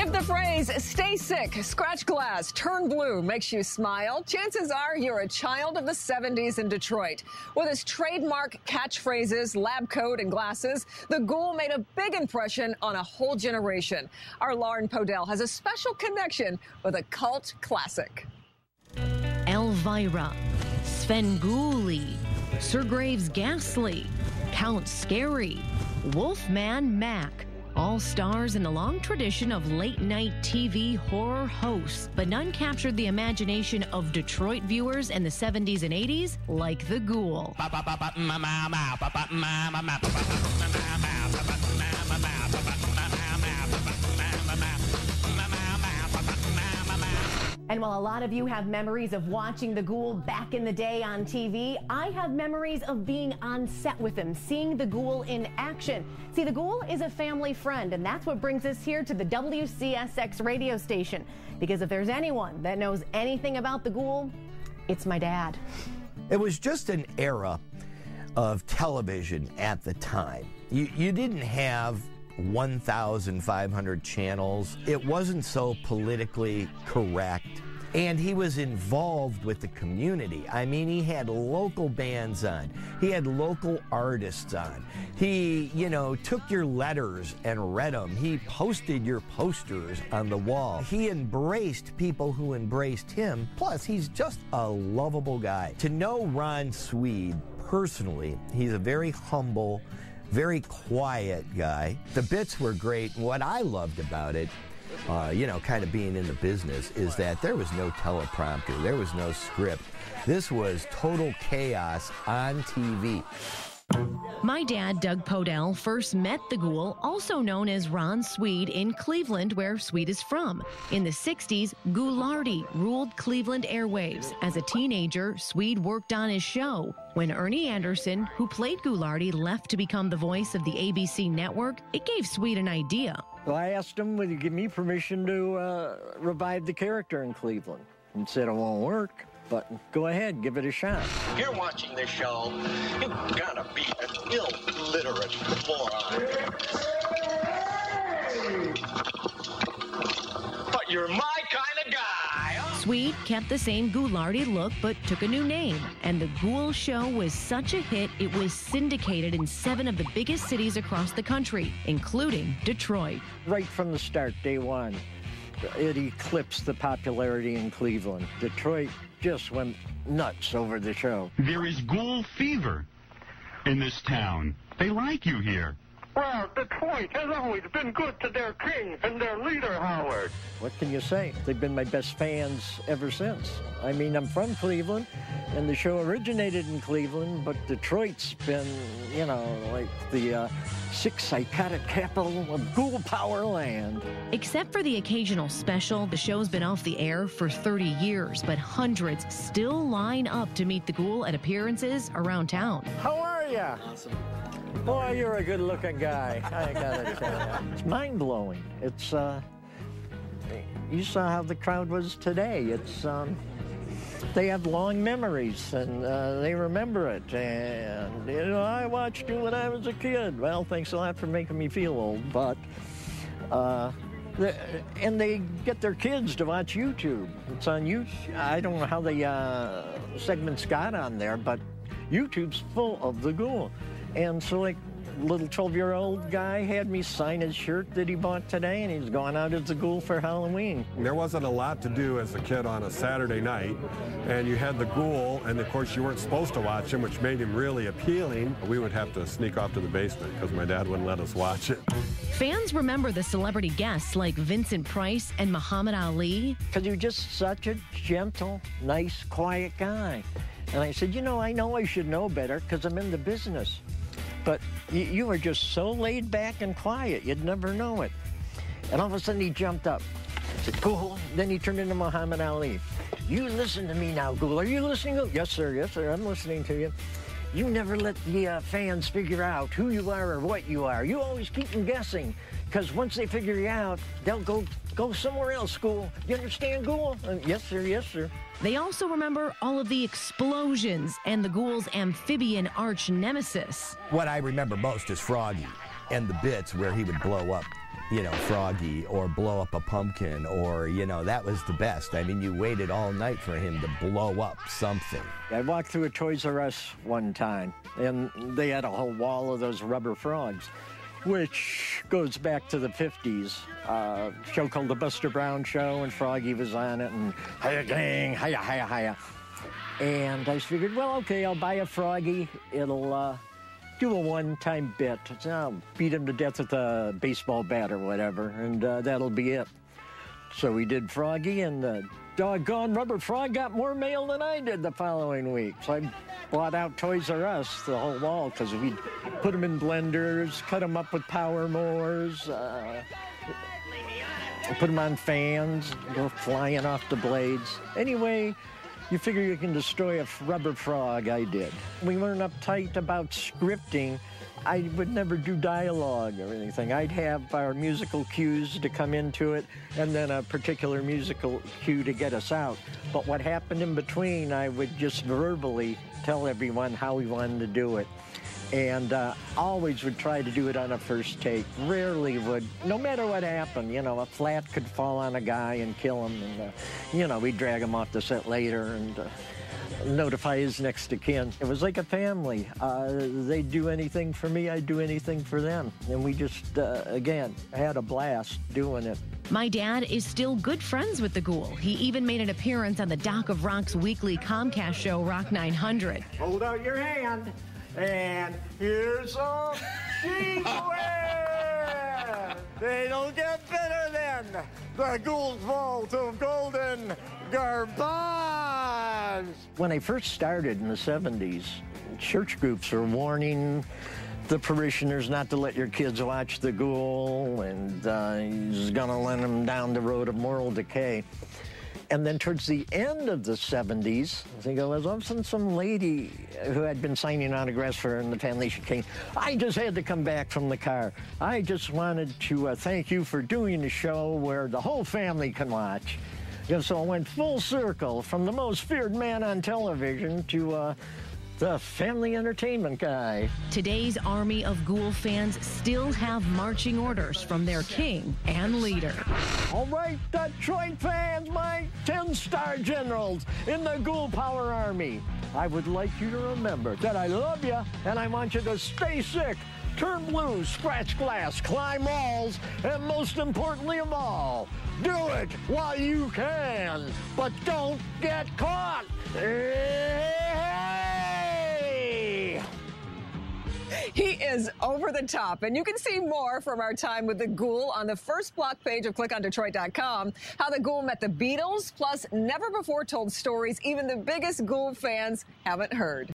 If the phrase "stay sick, scratch glass, turn blue" makes you smile, chances are you're a child of the 70s in Detroit. With his trademark catchphrases, lab coat, and glasses, the Ghoul made a big impression on a whole generation. Our Lauren Podell has a special connection with a cult classic. Elvira, Svengoolie, Sir Graves Ghastly, Count Scary, Wolfman Mac. All stars in a long tradition of late-night TV horror hosts, but none captured the imagination of Detroit viewers in the 70s and 80s like the Ghoul. And while a lot of you have memories of watching the Ghoul back in the day on TV, I have memories of being on set with him, seeing the Ghoul in action. See, the Ghoul is a family friend, and that's what brings us here to the WCSX radio station. Because if there's anyone that knows anything about the Ghoul, it's my dad. It was just an era of television at the time. You didn't have 1,500 channels. It wasn't so politically correct. And he was involved with the community. I mean, he had local bands on. He had local artists on. He, took your letters and read them. He posted your posters on the wall. He embraced people who embraced him. Plus, he's just a lovable guy. To know Ron Sweed personally, he's a very humble, very quiet guy. The bits were great. What I loved about it, kind of being in the business, is that there was no teleprompter. There was no script. This was total chaos on TV. My dad, Doug Podell, first met the Ghoul, also known as Ron Sweed, in Cleveland, where Sweed is from. In the 60s, Ghoulardi ruled Cleveland airwaves. As a teenager, Sweed worked on his show. When Ernie Anderson, who played Ghoulardi, left to become the voice of the ABC network, it gave Sweed an idea. Well, I asked him, would he give me permission to revive the character in Cleveland? And said it won't work. But go ahead, give it a shot. If you're watching this show, you gotta be an illiterate moron. But you're my kind of guy. Sweed kept the same Ghoulardi look, but took a new name. And the Ghoul show was such a hit, it was syndicated in 7 of the biggest cities across the country, including Detroit. Right from the start, day one, it eclipsed the popularity in Cleveland. Detroit just went nuts over the show. There is Ghoul fever in this town. They like you here. Well, Detroit has always been good to their king and their leader, Howard. What can you say? They've been my best fans ever since. I mean, I'm from Cleveland, and the show originated in Cleveland, but Detroit's been, like the sick, psychotic capital of Ghoul Power land. Except for the occasional special, the show's been off the air for 30 years, but hundreds still line up to meet the Ghoul at appearances around town. How are you? Awesome. Boy, you're a good-looking guy. I gotta tell you. It's mind-blowing. It's, you saw how the crowd was today. It's, they have long memories, and they remember it. And, I watched you when I was a kid. Well, thanks a lot for making me feel old, but, and they get their kids to watch YouTube. It's on YouTube. I don't know how the segments got on there, but YouTube's full of the Ghoul. And so, like, little 12-year-old guy had me sign his shirt that he bought today, and he's going out as the Ghoul for Halloween. There wasn't a lot to do as a kid on a Saturday night, and you had the Ghoul, and of course you weren't supposed to watch him, which made him really appealing. We would have to sneak off to the basement because my dad wouldn't let us watch it. Fans remember the celebrity guests like Vincent Price and Muhammad Ali. Because you're just such a gentle, nice, quiet guy. And I said, I know I should know better because I'm in the business. But you were just so laid back and quiet, you'd never know it. And all of a sudden he jumped up. I said, Ghoul. Then he turned into Muhammad Ali. You listen to me now, Ghoul. Are you listening? Yes, sir, I'm listening to you. You never let the fans figure out who you are or what you are. You always keep them guessing, because once they figure you out, they'll go somewhere else, Ghoul. You understand, Ghoul? Yes, sir, yes, sir. They also remember all of the explosions and the Ghoul's amphibian arch nemesis. What I remember most is Froggy. and the bits where he would blow up, Froggy, or blow up a pumpkin, or, that was the best. I mean, you waited all night for him to blow up something. I walked through a Toys R Us one time, and they had a whole wall of those rubber frogs, which goes back to the 50s. A show called The Buster Brown Show, and Froggy was on it, and hiya gang, hiya, hiya, hiya. And I figured, well, okay, I'll buy a Froggy. It'll do a one-time bit. I'll beat him to death with a baseball bat or whatever, and that'll be it. So we did Froggy, and the doggone rubber frog got more mail than I did the following week. So I bought out Toys R Us, the whole wall, because we'd put them in blenders, cut them up with power mowers, put them on fans, go flying off the blades. Anyway, you figure you can destroy a rubber frog. I did. We weren't uptight about scripting. I would never do dialogue or anything. I'd have our musical cues to come into it, and then a particular musical cue to get us out. But what happened in between, I would just verbally tell everyone how we wanted to do it. And always would try to do it on a first take. Rarely would, no matter what happened, a flat could fall on a guy and kill him. And, we'd drag him off the set later and notify his next of kin. It was like a family. They'd do anything for me, I'd do anything for them. And we just, again, had a blast doing it. My dad is still good friends with the Ghoul. He even made an appearance on the Doc of Rock's weekly Comcast show, Rock 900. Hold out your hand. And here's some cheeseware! They don't get better than the Ghoul's Vault of Golden Garbage! When I first started in the 70s, church groups were warning the parishioners not to let your kids watch the Ghoul, and he's gonna let them down the road of moral decay. And then towards the end of the 70s, I think I was often some lady who had been signing autographs for her in the family. She came. I just had to come back from the car. I just wanted to thank you for doing a show where the whole family can watch. So I went full circle from the most feared man on television to the family entertainment guy. Today's army of Ghoul fans still have marching orders from their king and leader. All right, Detroit fans, my 10-star generals in the Ghoul Power Army. I would like you to remember that I love you, and I want you to stay sick, turn blue, scratch glass, climb walls, and most importantly of all, do it while you can, but don't get caught. He is over the top, and you can see more from our time with the Ghoul on the first block page of clickondetroit.com. How the Ghoul met the Beatles, plus never-before-told stories even the biggest Ghoul fans haven't heard.